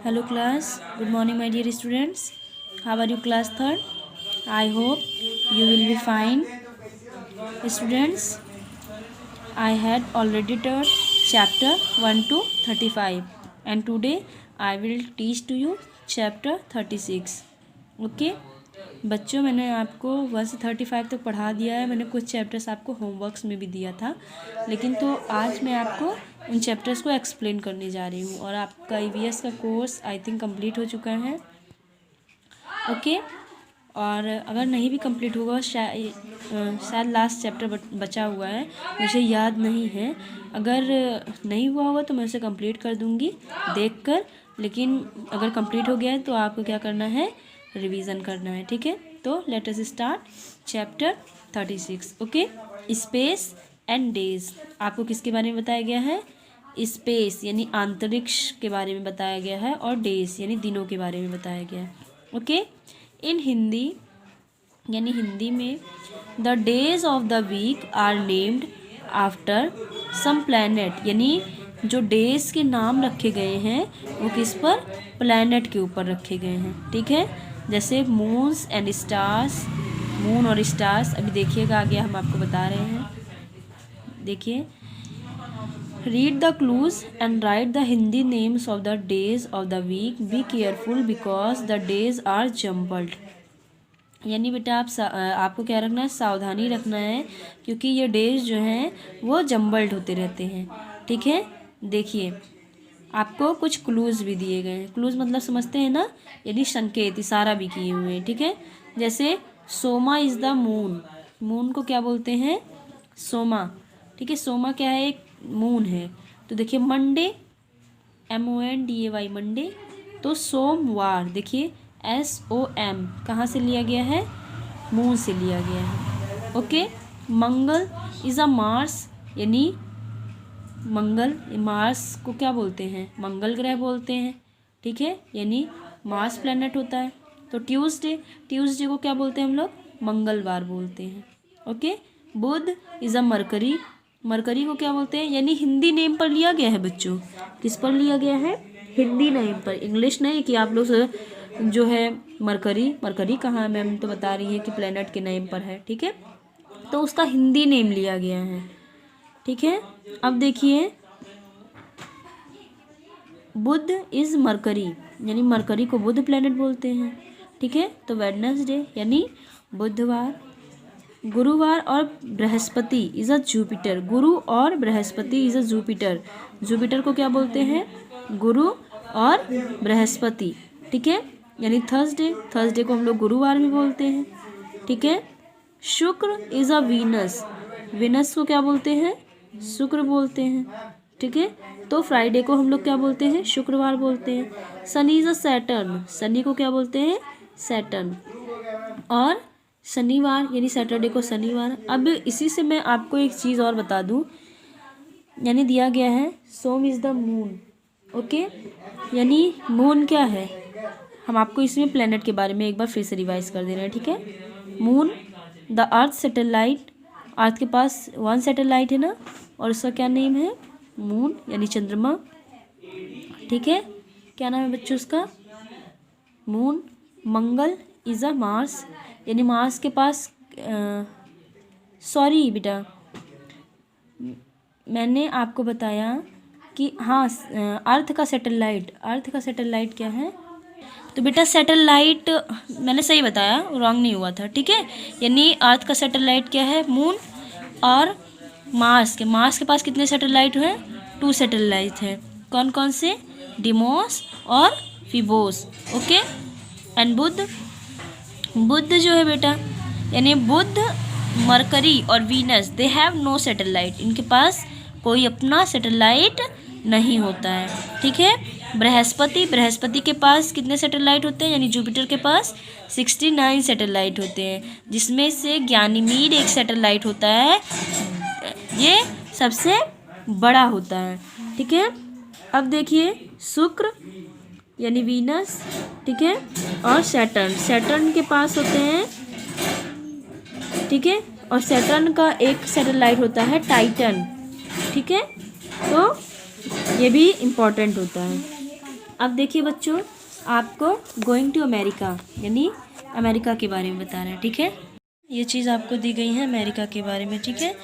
Hello class, good morning my dear students. How are you class 3rd? I hope you will be fine. Students, I had already taught chapter 1 to 35 and today I will teach to you chapter 36. Okay? बच्चों, मैंने आपको 1 से 35 तक पढ़ा दिया है। मैंने कुछ चैप्टर्स आपको होमवर्क्स में भी दिया था, लेकिन तो आज मैं आपको उन चैप्टर्स को एक्सप्लेन करने जा रही हूँ। और आपका ईवीएस का कोर्स आई थिंक कंप्लीट हो चुका है। ओके, और अगर नहीं भी कंप्लीट होगा, शायद लास्ट चैप्टर बचा हुआ है, मुझे याद नहीं है। अगर नहीं हुआ होगा तो मैं उसे कंप्लीट कर दूँगी देखकर, लेकिन अगर कंप्लीट हो गया है तो आपको क्या करना है, रिवीजन करना है। ठीक है, तो let us start chapter 36। Okay, space and days. आपको किसके बारे में बताया गया है? स्पेस यानी अंतरिक्ष के बारे में बताया गया है, और डेज यानी दिनों के बारे में बताया गया है। ओके, इन हिंदी यानी हिंदी में the days of the week are named after some planet, यानी जो डेज के नाम रखे गए हैं वो किस पर? प्लैनेट के ऊपर रखे गए हैं। ठीक है, जैसे मून्स एंड स्टार्स, मून और स्टार्स। अभी देखिएगा, आगे हम आपको बता रहे हैं। देखिए, read the clues and write the Hindi names of the days of the week. Be careful because the days are jumbled. यानी बेटा आपको क्या रखना है? सावधानी रखना है, क्योंकि ये डेज जो हैं वो जम्बल्ड होते रहते हैं। ठीक है, देखिए आपको कुछ क्लूज भी दिए गए हैं। क्लूज मतलब समझते हैं ना, यानी संकेत, इशारा भी किए हुए हैं। ठीक है, जैसे Soma is the moon. Moon को क्या बोलते हैं? सोमा। ठीक है, सोमा क्या है? एक मून है। तो देखिए मंडे, MONDAY, मंडे। तो सोमवार, देखिए SOM कहाँ से लिया गया है? मून से लिया गया है। Okay, Mangal is a Mars, यानी मंगल, मार्स को क्या बोलते हैं? मंगल ग्रह बोलते हैं। ठीक है, यानी मार्स प्लैनेट होता है। तो ट्यूसडे, ट्यूसडे को क्या बोलते हैं हम लोग? मंगलवार बोलते हैं। Okay, Budh is a Mercury. Mercury को क्या बोलते हैं? यानी हिंदी नेम पर लिया गया है बच्चों। किस पर लिया गया है? हिंदी नेम पर, इंग्लिश नहीं कि आप लोग जो है मरकरी, मरकरी कहाँ है? मैम तो बता रही है कि प्लैनेट के नेम पर है। ठीक है, तो उसका हिंदी नेम लिया गया है। ठीक है, अब देखिए बुध इज़ मरकरी, यानी मरकरी को बुध प्लैनेट बोलते हैं। ठीक है, तो वेडनेसडे यानी बुधवार। गुरुवार और बृहस्पति इज़ अ जुपिटर। गुरु और Brihaspati is a Jupiter. Jupiter को क्या बोलते हैं? गुरु और बृहस्पति। ठीक है, यानी थर्सडे, थर्सडे को हम लोग गुरुवार भी बोलते हैं। ठीक है, शुक्र इज़ अ वीनस। वीनस को क्या बोलते हैं? शुक्र बोलते हैं। ठीक है, तो फ्राइडे को हम लोग क्या बोलते हैं? शुक्रवार बोलते हैं। Shani is a Saturn. Shani को क्या बोलते हैं? सैटर्न। और शनिवार यानी सैटरडे को शनिवार। अब इसी से मैं आपको एक चीज़ और बता दूं, यानी दिया गया है सोम इज़ द मून। ओके, यानी मून क्या है? हम आपको इसमें प्लैनेट के बारे में एक बार फिर से रिवाइज कर दे रहे हैं। ठीक है, मून द अर्थ सैटेलाइट। अर्थ के पास 1 सैटेलाइट है ना, और उसका क्या नेम है? मून यानी चंद्रमा। ठीक है, क्या नाम है बच्चों उसका? Moon. Mangal is a Mars, यानी मार्स के पास सॉरी बेटा, मैंने आपको बताया कि हाँ, अर्थ का सैटेलाइट। अर्थ का सैटेलाइट क्या है? तो बेटा सैटेलाइट मैंने सही बताया, रॉन्ग नहीं हुआ था। ठीक है, यानी अर्थ का सैटेलाइट क्या है? मून। और मार्स के पास कितने सैटेलाइट हैं? 2 सैटेलाइट हैं। कौन कौन से? डिमोस और फिबोस। ओके, एंड बुध, बुध जो है बेटा, यानी बुध, मरकरी और Venus, they have no satellite. इनके पास कोई अपना सैटेलाइट नहीं होता है। ठीक है, बृहस्पति, बृहस्पति के पास कितने सैटेलाइट होते हैं? यानी जुपिटर के पास 69 सैटेलाइट होते हैं, जिसमें से ज्ञानीमीड एक सैटेलाइट होता है, ये सबसे बड़ा होता है। ठीक है, अब देखिए शुक्र यानी वीनस। ठीक है, और सैटर्न, सैटर्न के पास होते हैं। ठीक है, और सैटर्न का एक सैटेलाइट होता है टाइटन। ठीक है, तो ये भी इम्पोर्टेंट होता है। अब देखिए बच्चों, आपको गोइंग टू अमेरिका यानी अमेरिका के बारे में बता रहे हैं, ठीक है। ये चीज़ आपको दी गई है अमेरिका के बारे में, ठीक है,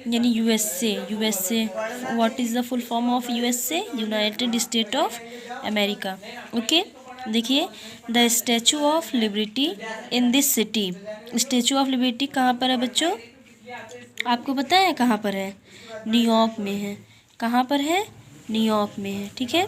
यानी USA what is the full form of USA, United State of America. Okay, देखिए the Statue of Liberty in this city. Statue of Liberty कहाँ पर है बच्चों, आपको पता है कहाँ पर है? न्यूयॉर्क में है। कहाँ पर है? न्यूयॉर्क में है, ठीक है।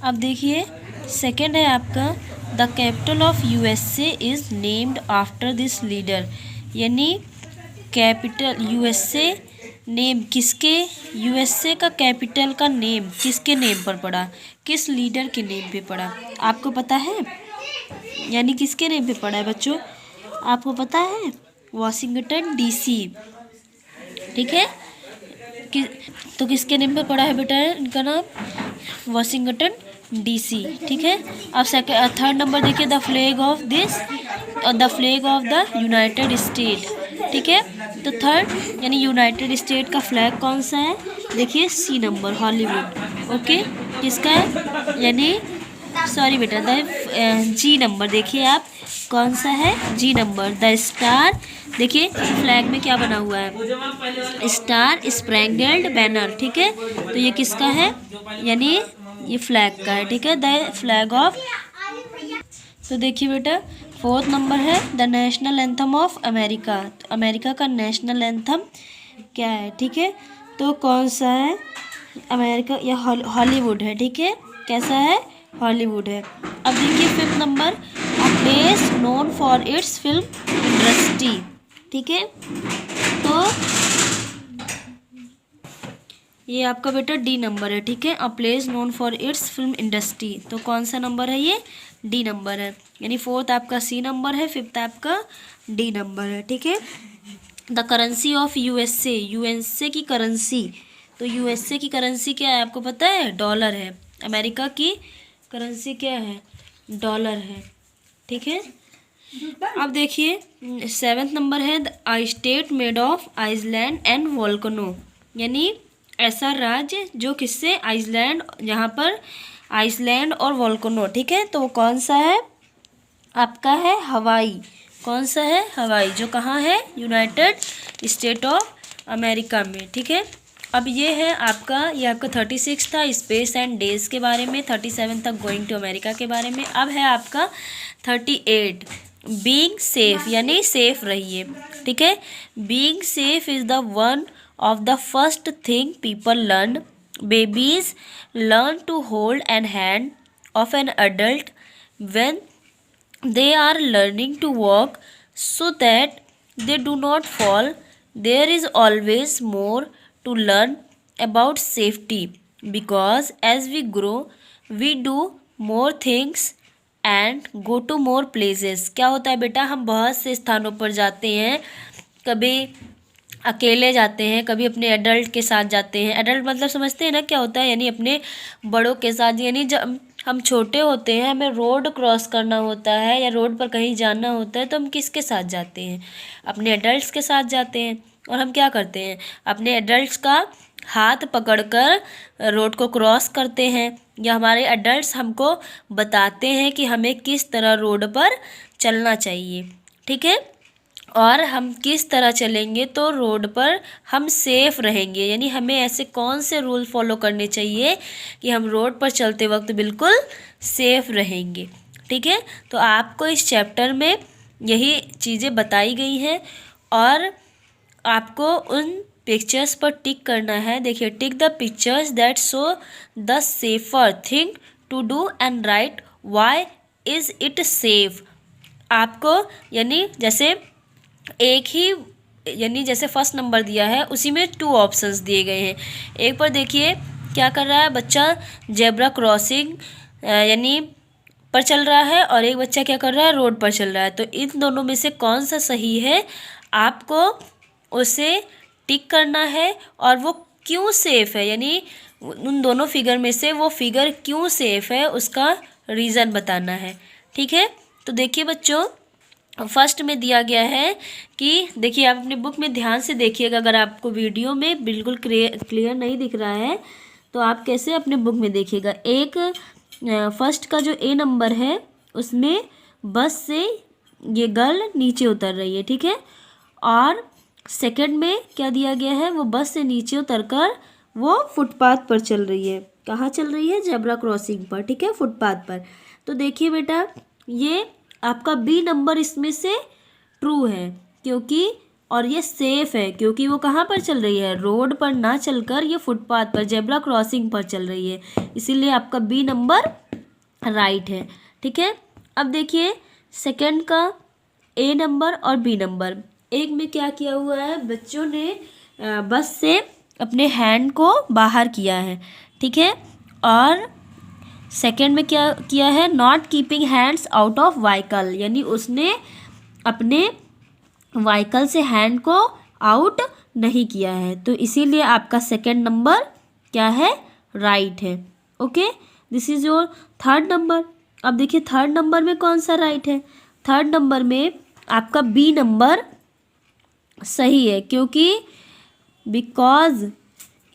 अब देखिए सेकंड है आपका, the capital of USA is named after this leader, यानी कैपिटल यूएसए नेम किसके, यूएसए का कैपिटल का नेम किसके नेम पर पड़ा, किस लीडर के नेम पे पड़ा, आपको पता है? यानी किसके नेम पे पड़ा है बच्चों, आपको पता है? वाशिंगटन डीसी, ठीक है। तो किसके नेम पे पड़ा है बेटा इनका नाम? वाशिंगटन डीसी, ठीक है। अब थर्ड नंबर देखिए, द फ्लैग ऑफ दिस और the flag of the United state, ठीक है। तो थर्ड यानी यूनाइटेड स्टेट का फ्लैग कौन सा है, देखिए सी नंबर, हॉलीवुड। ओके, किसका है, यानी सॉरी बेटा द जी नंबर, देखिए आप कौन सा है, जी नंबर। द स्टार, देखिए फ्लैग में क्या बना हुआ है, स्टार स्प्रैंगल्ड बैनर, ठीक है। तो ये किसका है, यानी ये फ्लैग का है, ठीक है, द फ्लैग ऑफ। तो देखिए बेटा फोर्थ नंबर है the national anthem of America. तो अमेरिका का नेशनल एंथम क्या है, ठीक है, तो कौन सा है, अमेरिका या हॉलीवुड है, ठीक है, कैसा है, हॉलीवुड है। अब देखिए fifth number, a place known for its film industry, ठीक है। तो ये आपका बेटा डी नंबर है, ठीक है, a place known for its film industry. तो कौन सा नंबर है ये, डी नंबर है, यानी फोर्थ आपका सी नंबर है, फिफ्थ आपका डी नंबर है, ठीक है। The currency of USA, USA की करेंसी, तो यूएसए की करेंसी क्या है आपको पता है, डॉलर है। अमेरिका की करेंसी क्या है, डॉलर है, ठीक है। अब देखिए सेवेंथ नंबर है the state made of island and volcano, यानी ऐसा राज्य जो किससे, आइसलैंड, यहाँ पर आइसलैंड और वोल्केनो, ठीक है। तो वो कौन सा है आपका, है हवाई। कौन सा है, हवाई, जो कहाँ है, यूनाइटेड स्टेट ऑफ अमेरिका में, ठीक है। अब ये है आपका, ये आपका 36 था स्पेस एंड डेज के बारे में, 37 तक गोइंग टू अमेरिका के बारे में। अब है आपका 38 बीइंग सेफ, यानी सेफ रहिए, ठीक है। Being safe is the one of the first thing people learn. Babies learn to hold an hand of an adult when they are learning to walk so that they do not fall. There is always more to learn about safety because as we grow we do more things and go to more places. क्या होता है बेटा, हम बहुत से स्थानों पर जाते हैं, कभी अकेले जाते हैं, कभी अपने एडल्ट के साथ जाते हैं। एडल्ट मतलब समझते हैं ना क्या होता है, यानी अपने बड़ों के साथ, यानी जब हम छोटे होते हैं, हमें रोड क्रॉस करना होता है या रोड पर कहीं जाना होता है, तो हम किसके साथ जाते हैं, अपने एडल्ट्स के साथ जाते हैं। और हम क्या करते हैं, अपने एडल्ट्स का हाथ पकड़कर रोड को क्रॉस करते हैं, या हमारे एडल्ट्स हमको बताते हैं कि हमें किस तरह रोड पर चलना चाहिए, ठीक है। और हम किस तरह चलेंगे तो रोड पर हम सेफ़ रहेंगे, यानी हमें ऐसे कौन से रूल फॉलो करने चाहिए कि हम रोड पर चलते वक्त बिल्कुल सेफ़ रहेंगे, ठीक है। तो आपको इस चैप्टर में यही चीज़ें बताई गई हैं और आपको उन पिक्चर्स पर टिक करना है। देखिए, tick the pictures that show the safer thing to do and write why is it safe. आपको यानी जैसे एक ही, यानी जैसे फर्स्ट नंबर दिया है उसी में 2 ऑप्शंस दिए गए हैं। एक पर देखिए क्या कर रहा है बच्चा, जेब्रा क्रॉसिंग यानी पर चल रहा है, और एक बच्चा क्या कर रहा है, रोड पर चल रहा है। तो इन दोनों में से कौन सा सही है, आपको उसे टिक करना है, और वो क्यों सेफ़ है, यानी उन दोनों फिगर में से वो फिगर क्यों सेफ़ है उसका रीज़न बताना है, ठीक है। तो देखिए बच्चों, फर्स्ट में दिया गया है कि देखिए, आप अपने बुक में ध्यान से देखिएगा, अगर आपको वीडियो में बिल्कुल क्लियर नहीं दिख रहा है तो आप कैसे अपने बुक में देखिएगा। एक फर्स्ट का जो ए नंबर है उसमें बस से ये गर्ल नीचे उतर रही है, ठीक है। और सेकंड में क्या दिया गया है, वो बस से नीचे उतरकर वो फुटपाथ पर चल रही है। कहाँ चल रही है? जेब्रा क्रॉसिंग पर, ठीक है, फुटपाथ पर। तो देखिए बेटा, ये आपका बी नंबर इसमें से ट्रू है, क्योंकि और ये सेफ है क्योंकि वो कहाँ पर चल रही है? रोड पर ना चलकर ये फुटपाथ पर जेब्रा क्रॉसिंग पर चल रही है, इसीलिए आपका बी नंबर राइट है, ठीक है। अब देखिए सेकंड का ए नंबर और बी नंबर, एक में क्या किया हुआ है, बच्चों ने बस से अपने हैंड को बाहर किया है, ठीक है। और सेकंड में क्या किया है, not keeping hands out of vehicle, यानी उसने अपने व्हीकल से हैंड को आउट नहीं किया है, तो इसीलिए आपका सेकंड नंबर क्या है? राइट है। Okay, this is your third number. अब देखिए थर्ड नंबर में कौन सा राइट है? थर्ड नंबर में आपका बी नंबर सही है, क्योंकि बिकॉज,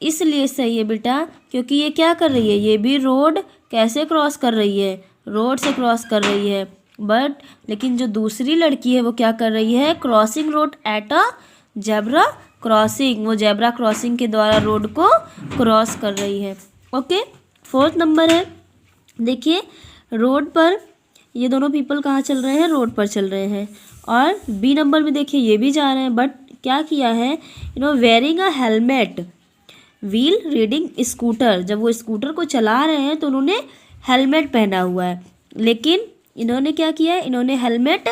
इसलिए सही है बेटा क्योंकि ये क्या कर रही है, ये भी रोड कैसे क्रॉस कर रही है? रोड से क्रॉस कर रही है। बट लेकिन जो दूसरी लड़की है वो क्या कर रही है? Crossing road at a zebra crossing, वो जेब्रा क्रॉसिंग के द्वारा रोड को क्रॉस कर रही है। ओके, फोर्थ नंबर है, देखिए रोड पर ये दोनों पीपल कहाँ चल रहे हैं? रोड पर चल रहे हैं। और बी नंबर में देखिए ये भी जा रहे हैं, बट क्या किया है, wearing a helmet wheel reading scooter, जब वो स्कूटर को चला रहे हैं तो उन्होंने हेलमेट पहना हुआ है, लेकिन इन्होंने क्या किया है, इन्होंने हेलमेट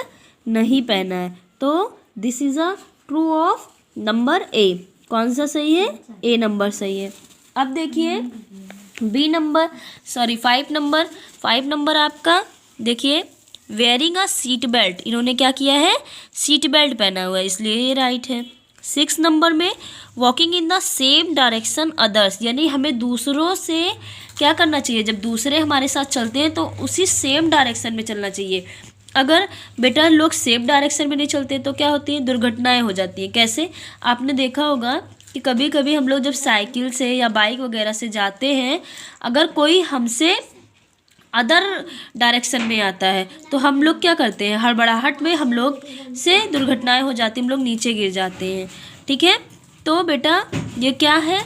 नहीं पहना है। तो this is a true of number A. कौन सा सही है? ए नंबर सही है। अब देखिए B number, sorry five number आपका देखिए वेयरिंग अ सीट बेल्ट, इन्होंने क्या किया है? सीट बेल्ट पहना हुआ है, इसलिए ये राइट है। 6 नंबर में walking in the same direction others, यानी हमें दूसरों से क्या करना चाहिए, जब दूसरे हमारे साथ चलते हैं तो उसी सेम डायरेक्शन में चलना चाहिए। अगर बेटा लोग सेम डायरेक्शन में नहीं चलते तो क्या होती है? दुर्घटनाएं हो जाती हैं। कैसे? आपने देखा होगा कि कभी कभी हम लोग जब साइकिल से या बाइक वगैरह से जाते हैं, अगर कोई हमसे अदर डायरेक्शन में आता है तो हम लोग क्या करते हैं? हड़बड़ाहट में हम लोग से दुर्घटनाएं हो जाती हैं, हम लोग नीचे गिर जाते हैं, ठीक है। तो बेटा ये क्या है,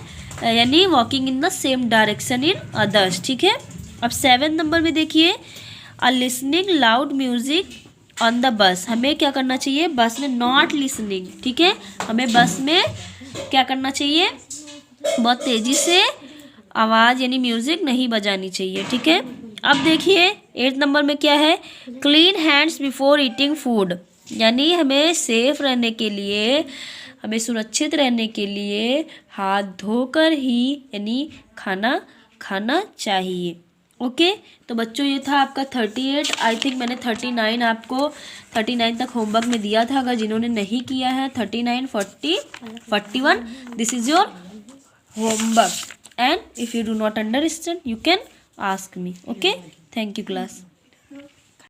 यानी walking in the same direction in others, ठीक है। अब 7 नंबर में देखिए listening loud music on the bus, हमें क्या करना चाहिए? बस में नॉट लिसनिंग, ठीक है, हमें बस में क्या करना चाहिए? बहुत तेज़ी से आवाज़ यानी म्यूज़िक नहीं बजानी चाहिए, ठीक है। अब देखिए 8 नंबर में क्या है, clean hands before eating food, यानी हमें सेफ रहने के लिए, हमें सुरक्षित रहने के लिए हाथ धोकर ही यानी खाना खाना चाहिए। ओके, तो बच्चों ये था आपका 38। आई थिंक मैंने 39 आपको 39 तक होमवर्क में दिया था, अगर जिन्होंने नहीं किया है 39, 40, 41, this is your homework, and if you do not understand you can ask me. Okay, thank you class.